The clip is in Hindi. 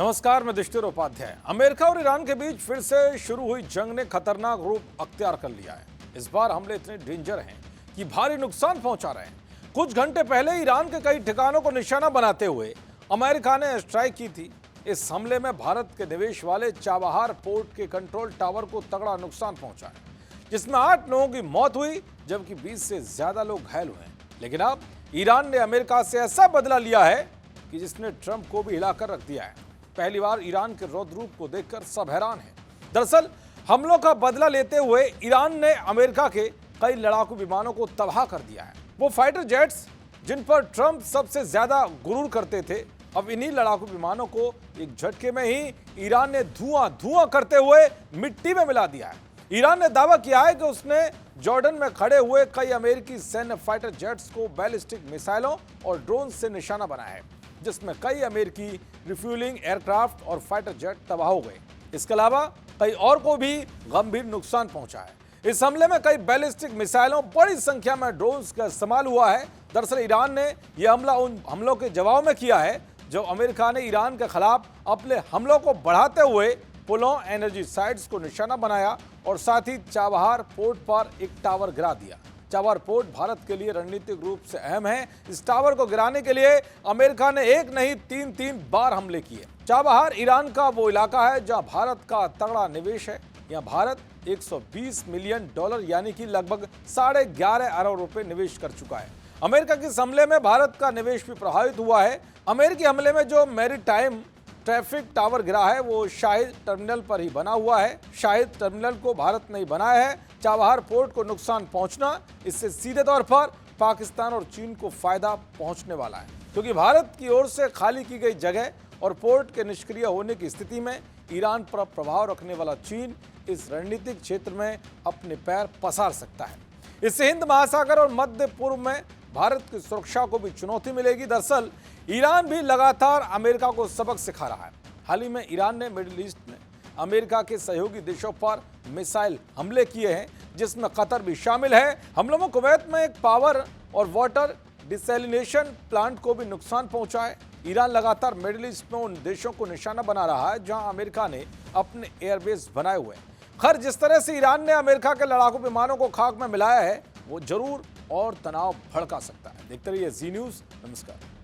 नमस्कार, मैं दृष्टि उपाध्याय। अमेरिका और ईरान के बीच फिर से शुरू हुई जंग ने खतरनाक रूप अख्तियार कर लिया है। इस बार हमले इतने डेंजर हैं कि भारी नुकसान पहुंचा रहे हैं। कुछ घंटे पहले ईरान के कई ठिकानों को निशाना बनाते हुए अमेरिका ने स्ट्राइक की थी। इस हमले में भारत के निवेश वाले चाबहार पोर्ट के कंट्रोल टावर को तगड़ा नुकसान पहुंचा है, जिसमें 8 लोगों की मौत हुई, जबकि 20 से ज्यादा लोग घायल हुए हैं। लेकिन अब ईरान ने अमेरिका से ऐसा बदला लिया है कि जिसने ट्रंप को भी हिलाकर रख दिया है। पहली बार ईरान के रौद्र रूप को देखकर सब हैरान हैं। दरअसल हमलों का बदला लेते हुए ईरान ने अमेरिका के कई लड़ाकू विमानों को तबाह कर दिया है। वो फाइटर जेट्स जिन पर ट्रंप सबसे ज्यादा गुरूर करते थे, अब इन्हीं लड़ाकू विमानों को एक झटके में ही ईरान ने धुआं धुआं करते हुए मिट्टी में मिला दिया है। ईरान ने दावा किया है कि उसने जॉर्डन में खड़े हुए कई अमेरिकी सैन्य फाइटर जेट्स को बैलिस्टिक मिसाइलों और ड्रोन से निशाना बनाया है, जिसमें कई अमेरिकी रिफ्यूलिंग एयरक्राफ्ट और फाइटर जेट तबाह हो गए। इसके अलावा कई और को भी गंभीर नुकसान पहुंचा है। इस हमले में कई बैलिस्टिक मिसाइलों, बड़ी संख्या में ड्रोन्स का इस्तेमाल हुआ है। दरअसल ईरान ने यह हमला उन हमलों के जवाब में किया है जो अमेरिका ने ईरान के खिलाफ अपने हमलों को बढ़ाते हुए पुलों, एनर्जी साइट्स को निशाना बनाया और साथ ही चाबहार पोर्ट पर एक टावर गिरा दिया। चाबहार पोर्ट भारत के लिए रणनीतिक रूप से अहम है। इस टावर को गिराने के लिए अमेरिका ने एक नहीं तीन बार हमले किए। चाबहार ईरान का वो इलाका है जहां भारत का तगड़ा निवेश है। यहां भारत $120 मिलियन यानी कि लगभग 11.5 अरब रुपए निवेश कर चुका है। अमेरिका के इस हमले में भारत का निवेश भी प्रभावित हुआ है। अमेरिकी हमले में जो मैरीटाइम ट्रैफिक टावर गिरा है वो शाहिद टर्मिनल पर ही बना हुआ है। शाहिद टर्मिनल को भारत ने ही बनाया है। चाबहार पोर्ट को नुकसान पहुंचना, इससे सीधे तौर पर पाकिस्तान और चीन को फायदा पहुंचने वाला है, क्योंकि भारत की ओर से खाली की गई जगह और पोर्ट के निष्क्रिय होने की स्थिति में ईरान पर प्रभाव रखने वाला चीन इस रणनीतिक क्षेत्र में अपने पैर पसार सकता है। इससे हिंद महासागर और मध्य पूर्व में भारत की सुरक्षा को भी चुनौती मिलेगी। दरअसल ईरान भी लगातार अमेरिका को सबक सिखा रहा है। हाल ही में ईरान ने मिडिल ईस्ट में अमेरिका के सहयोगी देशों पर मिसाइल हमले किए हैं, जिसमें कतर भी शामिल है। हमलों में कुवैत में एक पावर और वाटर डिसैलिनेशन प्लांट को भी नुकसान पहुंचा है। ईरान लगातार मिडिल ईस्ट में उन देशों को निशाना बना रहा है जहां अमेरिका ने अपने एयरबेस बनाए हुए हैं। खैर, जिस तरह से ईरान ने अमेरिका के लड़ाकू विमानों को खाक में मिलाया है, वो जरूर और तनाव भड़का सकता है। देखते रहिए जी न्यूज़। नमस्कार।